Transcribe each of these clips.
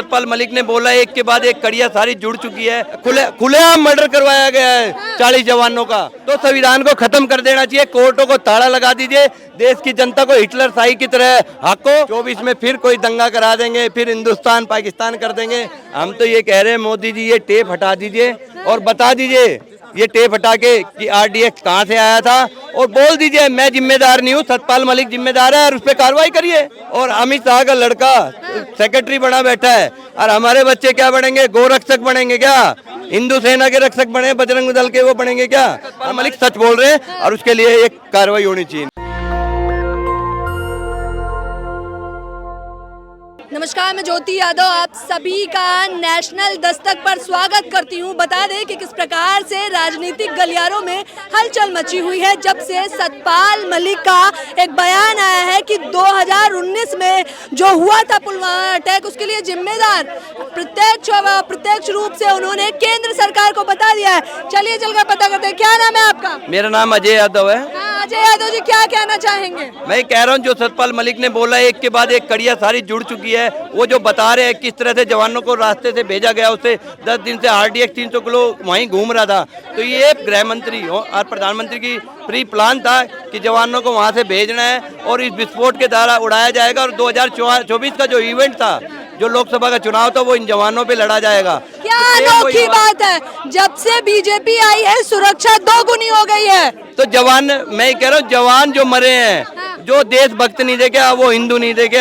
सतपाल मलिक ने बोला एक के बाद एक कड़ियां सारी जुड़ चुकी है। खुलेआम मर्डर करवाया गया है 40 जवानों का। तो संविधान को खत्म कर देना चाहिए, कोर्टों को ताला लगा दीजिए, देश की जनता को हिटलर शाही की तरह हाको। 24 में फिर कोई दंगा करा देंगे, फिर हिंदुस्तान पाकिस्तान कर देंगे। हम तो ये कह रहे हैं मोदी जी ये टेप हटा दीजिए और बता दीजिए ये टेप हटा के कि RDX कहाँ से आया था, और बोल दीजिए मैं जिम्मेदार नहीं हूँ, सतपाल मलिक जिम्मेदार है और उस पर कार्रवाई करिए। और अमित शाह का लड़का सेक्रेटरी बना बैठा है और हमारे बच्चे क्या बनेंगे, गोरक्षक बनेंगे क्या, हिंदू सेना के रक्षक बने, बजरंग दल के वो बनेंगे क्या? मलिक सच बोल रहे हैं और उसके लिए एक कार्रवाई होनी चाहिए। नमस्कार, मैं ज्योति यादव आप सभी का नेशनल दस्तक पर स्वागत करती हूं। बता दें कि किस प्रकार से राजनीतिक गलियारों में हलचल मची हुई है जब से सतपाल मलिक का एक बयान आया है कि 2019 में जो हुआ था पुलवामा अटैक उसके लिए जिम्मेदार प्रत्यक्ष रूप से उन्होंने केंद्र सरकार को बता दिया है। चलिए चलकर पता करते हैं। क्या नाम है आपका? मेरा नाम अजय यादव है। अजय यादव जी, क्या कहना चाहेंगे? मैं कह रहा हूँ जो सतपाल मलिक ने बोला एक के बाद एक कड़ियां सारी जुड़ चुकी है। वो जो बता रहे हैं किस तरह से जवानों को रास्ते से भेजा गया, उससे 10 दिन से RDX 300 किलो वहीं घूम रहा था। तो ये गृह मंत्री और प्रधानमंत्री की प्री प्लान था कि जवानों को वहां से भेजना है और इस विस्फोट के द्वारा उड़ाया जाएगा। और 2024 का जो इवेंट था, जो लोकसभा का चुनाव था, वो इन जवानों पे लड़ा जाएगा। क्या अनोखी बात है, जब से बीजेपी आई है सुरक्षा दोगुनी हो गई है। तो जवान, मैं कह रहा हूँ जवान जो मरे हैं, जो देशभक्त नहीं देखे, वो हिंदू नहीं देखे,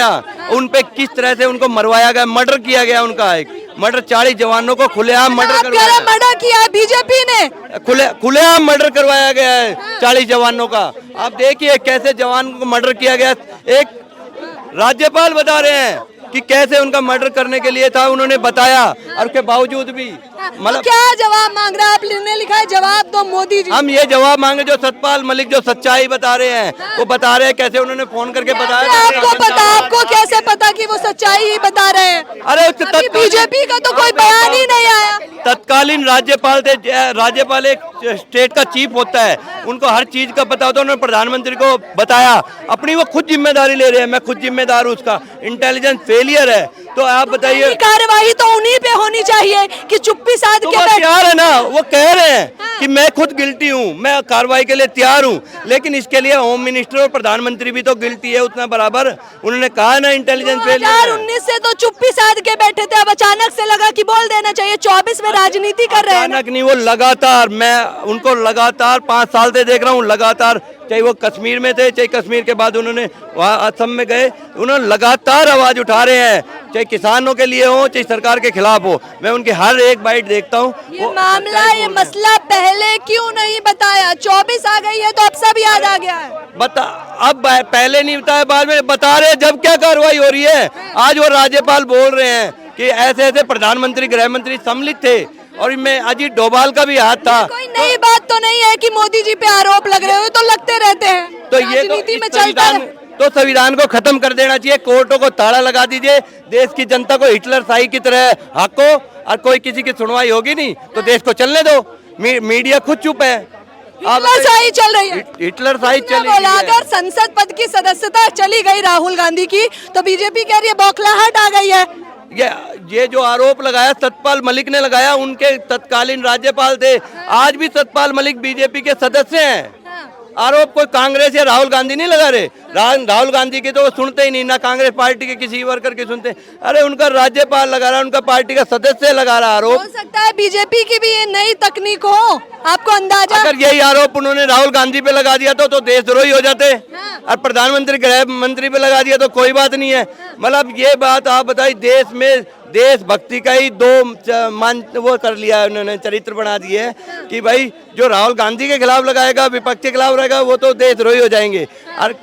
उन पे किस तरह से उनको मरवाया गया, मर्डर किया गया। उनका एक मर्डर 40 जवानों को खुलेआम मर्डर करवाया, मर्डर किया है बीजेपी ने, खुलेआम मर्डर करवाया गया है 40 जवानों का। आप देखिए कैसे जवान को मर्डर किया गया। एक राज्यपाल बता रहे हैं कि कैसे उनका मर्डर करने के लिए था, उन्होंने बताया और उसके बावजूद भी मतलब क्या जवाब मांग रहा है? आपने लिखा है जवाब तो मोदी जी। हम ये जवाब मांगे जो सतपाल मलिक जो सच्चाई बता रहे हैं, वो बता रहे हैं कैसे उन्होंने फोन करके बताया। आपको कैसे पता कि वो सच्चाई ही बता रहे हैं? अरे बीजेपी का तो कोई बयान ही नहीं आया। तत्कालीन राज्यपाल थे, राज्यपाल एक स्टेट का चीफ होता है, उनको हर चीज का पता होता है। उन्होंने प्रधानमंत्री को बताया, अपनी वो खुद जिम्मेदारी ले रहे हैं, मैं खुद जिम्मेदार हूँ, उसका इंटेलिजेंस फेलियर है। तो आप बताइए, कार्रवाई तो उन्हीं पे होनी चाहिए कि चुप्पी साध के तैयार है ना, वो कह रहे हैं कि मैं खुद गिल्टी हूँ, मैं कार्रवाई के लिए तैयार हूँ, लेकिन इसके लिए होम मिनिस्टर और प्रधानमंत्री भी तो गिल्टी है उतना बराबर। उन्होंने कहा ना इंटेलिजेंस फेलियर। 2019 से तो चुप्पी साध के बैठे थे, अब अचानक से लगा कि बोल देना चाहिए। 24 में राजनीति कर रहे हैं। अचानक नहीं, वो लगातार, मैं उनको लगातार 5 साल से देख रहा हूँ, लगातार, चाहे वो कश्मीर में थे, चाहे कश्मीर के बाद उन्होंने वहाँ असम में गए, उन्होंने लगातार आवाज उठा रहे हैं, चाहे किसानों के लिए हो चाहे सरकार के खिलाफ हो। मैं उनकी हर एक बाइट देखता हूँ। ये मामला, ये मसला पहले क्यों नहीं बताया? 24 आ गई है तो अब सब याद आ गया है। अब पहले नहीं बताया, बाद में बता रहे हैं। जब क्या कार्रवाई हो रही है, आज वो राज्यपाल बोल रहे हैं कि ऐसे ऐसे प्रधानमंत्री गृह मंत्री सम्मिलित थे और इनमें अजीत डोभाल का भी हाथ था। कोई नई बात तो नहीं है कि मोदी जी पे आरोप लग रहे हो, तो लगते रहते हैं। तो ये राजनीति में चलता है। तो संविधान को खत्म कर देना चाहिए, कोर्टों को ताला लगा दीजिए, देश की जनता को हिटलर शाही की तरह हाको, और कोई किसी की सुनवाई होगी नहीं तो देश को चलने दो। मीडिया खुद चुप है, हिटलर शाही चल रही है। हिटलर शाही चल रही है। अगर संसद पद की सदस्यता चली गई राहुल गांधी की, तो बीजेपी कह रही है बौखलाहट आ गई है। ये जो आरोप लगाया सतपाल मलिक ने लगाया, उनके तत्कालीन राज्यपाल थे, आज भी सतपाल मलिक बीजेपी के सदस्य हैं। आरोप कोई कांग्रेस या राहुल गांधी नहीं लगा रहे। राहुल गांधी के तो वो सुनते ही नहीं, ना कांग्रेस पार्टी के किसी वर्कर के सुनते। अरे उनका राज्यपाल लगा रहा, उनका पार्टी का सदस्य लगा रहा आरोप। हो सकता है बीजेपी की भी ये नई तकनीक हो, आपको अंदाजा? अगर यही आरोप उन्होंने राहुल गांधी पे लगा दिया तो देशद्रोही हो जाते, और प्रधानमंत्री गृह मंत्री पे लगा दिया तो कोई बात नहीं है। मतलब ये बात आप बताइए, देश में देशभक्ति का ही वो कर लिया है उन्होंने, चरित्र बना दिए है कि भाई जो राहुल गांधी के खिलाफ लगाएगा, विपक्ष के खिलाफ रहेगा, वो तो देशद्रोही हो जाएंगे, और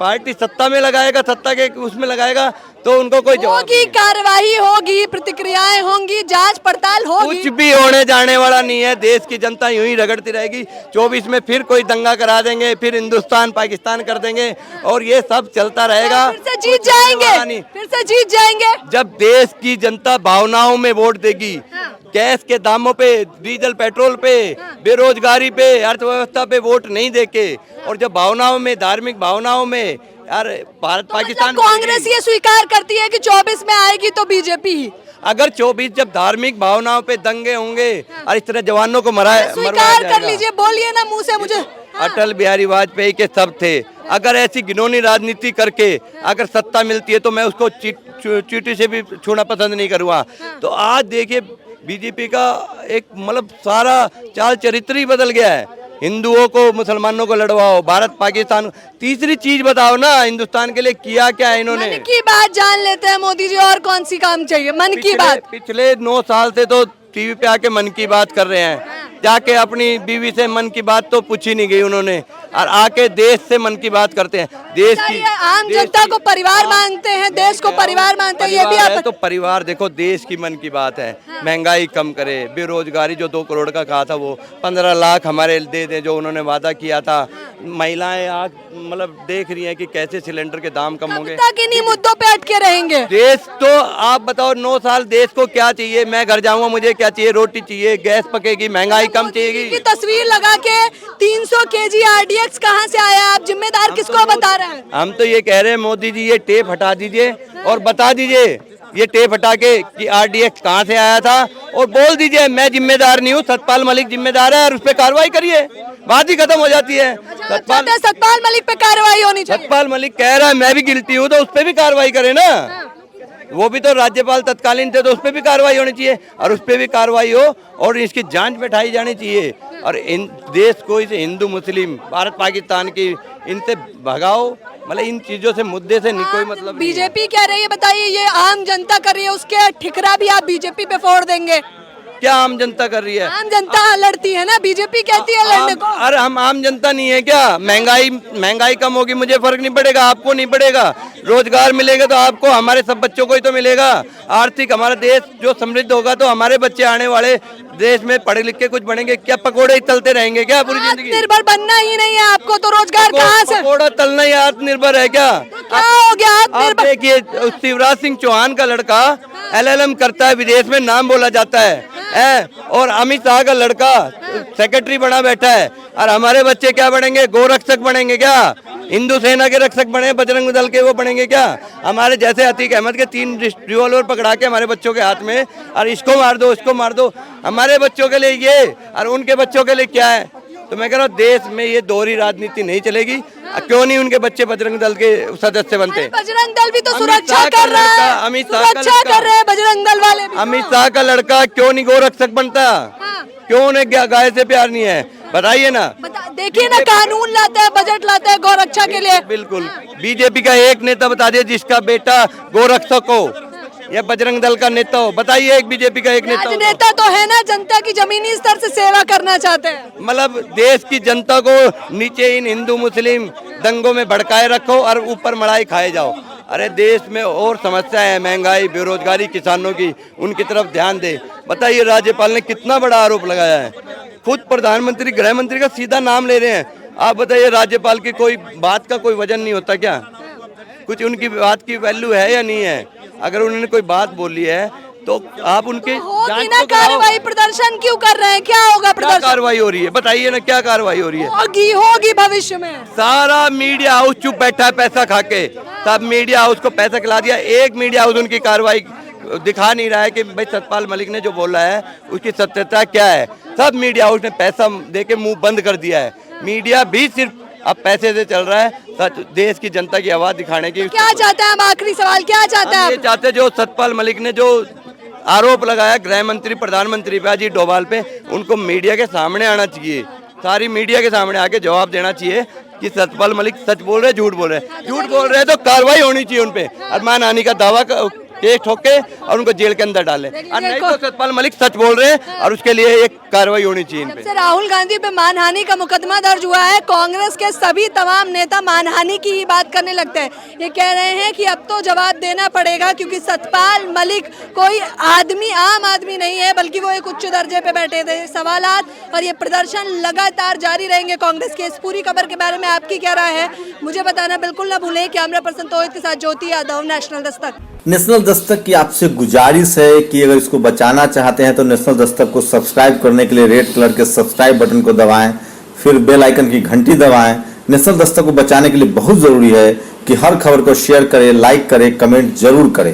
पार्टी सत्ता में लगाएगा, सत्ता के उसमें लगाएगा तो उनको कोई होगी, कार्रवाई होगी, प्रतिक्रियाएं होंगी, जांच पड़ताल होगी। कुछ भी होने जाने वाला नहीं है। देश की जनता यूं ही रगड़ती रहेगी। 24 में फिर कोई दंगा करा देंगे, फिर हिंदुस्तान पाकिस्तान कर देंगे, और ये सब चलता रहेगा। फिर से जीत जाएंगे, फिर से जीत जाएंगे। जब देश की जनता भावनाओं में वोट देगी, गैस के दामों पे, डीजल पेट्रोल पे, बेरोजगारी पे, अर्थव्यवस्था पे वोट नहीं देके, और जब भावनाओं में, धार्मिक भावनाओं में, यार भारत पाकिस्तान, कांग्रेस ये स्वीकार करती है कि 24 में आएगी तो बीजेपी ही, अगर 24 जब धार्मिक भावनाओं पे दंगे होंगे और इस तरह जवानों को स्वीकार कर लीजिए, बोलिए ना मुंह से मुझे। अटल बिहारी वाजपेयी के सब थे। अगर ऐसी घिनौनी राजनीति करके अगर सत्ता मिलती है तो मैं उसको चीटी से भी छूना पसंद नहीं करूँगा। तो आज देखिए बीजेपी का एक मतलब सारा चाल चरित्र ही बदल गया है। हिंदुओं को मुसलमानों को लड़वाओ, भारत पाकिस्तान। तीसरी चीज बताओ ना, हिंदुस्तान के लिए किया क्या है इन्होंने? मन की बात जान लेते हैं मोदी जी, और कौन सी काम चाहिए? मन की बात। पिछले 9 साल से तो टीवी पे आके मन की बात कर रहे हैं। जाके अपनी बीवी से मन की बात तो पूछी नहीं गई उन्होंने, और आके देश से मन की बात करते हैं। देश की आम जनता को परिवार मानते हैं, देश को परिवार मानते हैं, ये भी आप तो परिवार देखो, देश की मन की बात है। महंगाई कम करे, बेरोजगारी जो 2 करोड़ का कहा था वो 15 लाख हमारे दे दे जो उन्होंने वादा किया था। महिलाएं आज मतलब देख रही हैं कि कैसे सिलेंडर के दाम कम होंगे। किन्हीं मुद्दों पे अटके रहेंगे देश तो आप बताओ 9 साल देश को क्या चाहिए? मैं घर जाऊंगा, मुझे क्या चाहिए? रोटी चाहिए, गैस पकेगी, महंगाई कम चाहिए। तस्वीर लगा के 300 केजी RDX कहाँ से आया? आप जिम्मेदार किसको बता रहे हैं? हम तो ये कह रहे हैं मोदी जी ये टेप हटा दीजिए और बता दीजिए, ये टेप हटा के कि RDX कहाँ से आया था, और बोल दीजिए मैं जिम्मेदार नहीं हूँ, सतपाल मलिक जिम्मेदार है, और उस पर कार्रवाई करिए, बात ही खत्म हो जाती है। सतपाल मलिक पे कार्रवाई होनी चाहिए। सतपाल मलिक कह रहा है मैं भी गिल्टी हूँ, तो उस पर भी कार्रवाई करे ना। वो भी तो राज्यपाल तत्कालीन थे, तो उस पर भी कार्रवाई होनी चाहिए, और उस पर भी कार्रवाई हो और इसकी जांच बैठाई जानी चाहिए। और इन देश को इसे हिंदू मुस्लिम भारत पाकिस्तान की इनसे भगाओ, मतलब इन चीजों से मुद्दे से कोई मतलब। बीजेपी कह रही है, बताइए, ये आम जनता कर रही है, उसके ठिकरा भी आप बीजेपी पे फोड़ देंगे? क्या आम जनता कर रही है? आम जनता लड़ती है ना, बीजेपी कहती है लड़ने को। अरे हम आम जनता नहीं है क्या? महंगाई कम होगी, मुझे फर्क नहीं पड़ेगा, आपको नहीं पड़ेगा। रोजगार मिलेगा तो आपको, हमारे सब बच्चों को ही तो मिलेगा। आर्थिक हमारा देश जो समृद्ध होगा तो हमारे बच्चे आने वाले देश में पढ़े लिख के कुछ बनेंगे। क्या पकोड़े ही तलते रहेंगे क्या पूरी जिंदगी? आत्मनिर्भर बनना ही नहीं है आपको, तो रोजगार कहाँ से? पकोड़ा तलना ही आत्मनिर्भर है क्या? क्या हो गया आत्मनिर्भर? देखिए शिवराज सिंह चौहान का लड़का LLM करता है, विदेश में नाम बोला जाता है, और अमित शाह का लड़का सेक्रेटरी बना बैठा है। और हमारे बच्चे क्या बनेंगे? गोरक्षक बनेंगे क्या? हिंदू सेना के रक्षक बने, बजरंग दल के वो बनेंगे क्या? हमारे जैसे अतीक अहमद के 3 रिवॉल्वर पकड़ा के हमारे बच्चों के हाथ में, और इसको मार दो, इसको मार दो। हमारे बच्चों के लिए ये, और उनके बच्चों के लिए क्या है? तो मैं कह रहा हूँ देश में ये दोहरी राजनीति नहीं चलेगी। क्यों नहीं उनके बच्चे बजरंग दल के सदस्य बनते? बजरंग दल भी तो सुरक्षा कर रहा है, अमित शाह कर रहे हैं बजरंग दल वाले भी। अमित शाह का लड़का क्यों नहीं गोरक्षक बनता? क्यों उन्हें गाय से प्यार नहीं है? बताइए ना। देखिए ना, कानून लाते हैं, बजट लाते हैं गोरक्षा के लिए। बिल्कुल। बीजेपी का एक नेता बता दिए जिसका बेटा गोरक्षक हो या बजरंग दल का नेता हो? बताइए एक बीजेपी का एक नेता तो है ना, जनता की जमीनी स्तर से सेवा करना चाहते हैं। मतलब देश की जनता को नीचे इन हिंदू मुस्लिम दंगों में भड़काए रखो और ऊपर मलाई खाए जाओ। अरे देश में और समस्याएं है, महंगाई, बेरोजगारी, किसानों की, उनकी तरफ ध्यान दे। बताइए राज्यपाल ने कितना बड़ा आरोप लगाया है, खुद प्रधानमंत्री गृह मंत्री का सीधा नाम ले रहे हैं। आप बताइए राज्यपाल की कोई बात का कोई वजन नहीं होता क्या? कुछ उनकी बात की वैल्यू है या नहीं है? अगर उन्होंने कोई बात बोली है तो आप उनके होगी ना कार्रवाई। प्रदर्शन क्यों कर रहे हैं? क्या होगा प्रदर्शन? क्या कार्रवाई हो रही है? बताइए ना क्या कार्रवाई हो रही है? होगी भविष्य में। सारा मीडिया हाउस चुप बैठा है पैसा खा के। सब मीडिया हाउस को पैसा खिला दिया। एक मीडिया हाउस उनकी कार्रवाई दिखा नहीं रहा है कि भाई सतपाल मलिक ने जो बोला है उसकी सत्यता क्या है। सब मीडिया हाउस ने पैसा दे के मुंह बंद कर दिया है। मीडिया भी सिर्फ अब पैसे से चल रहा है, सच देश की जनता की आवाज दिखाने की। क्या चाहते हैं? आखिरी सवाल, क्या चाहते हैं? ये चाहते जो सतपाल मलिक ने जो आरोप लगाया गृह मंत्री प्रधानमंत्री पे अजीत डोभाल पे, उनको मीडिया के सामने आना चाहिए। सारी मीडिया के सामने आके जवाब देना चाहिए कि सतपाल मलिक सच बोल रहे झूठ बोल रहे। झूठ बोल रहे तो कार्रवाई होनी चाहिए उनपे, और मानहानि का दावा केस ठोके और उनको जेल के अंदर डाले। और नहीं तो सतपाल मलिक सच बोल रहे हैं और उसके लिए एक कार्रवाई होनी चाहिए इन पे। राहुल गांधी पे मानहानि का मुकदमा दर्ज हुआ है, कांग्रेस के सभी तमाम नेता मानहानि की ही बात करने लगते हैं। ये कह रहे हैं कि अब तो जवाब देना पड़ेगा, क्योंकि सतपाल मलिक कोई आदमी, आम आदमी नहीं है, बल्कि वो एक उच्च दर्जे पे बैठे थे। सवालात और ये प्रदर्शन लगातार जारी रहेंगे कांग्रेस के। इस पूरी खबर के बारे में आपकी क्या राय है, मुझे बताना बिल्कुल ना भूलें। कैमरा पर्सन तोहिद के साथ ज्योति यादव, नेशनल दस्तक। नेशनल दस्तक की आपसे गुजारिश है कि अगर इसको बचाना चाहते हैं तो नेशनल दस्तक को सब्सक्राइब करने के लिए रेड कलर के सब्सक्राइब बटन को दबाएं, फिर बेल आइकन की घंटी दबाएं। नेशनल दस्तक को बचाने के लिए बहुत जरूरी है कि हर खबर को शेयर करें, लाइक करें, कमेंट जरूर करें।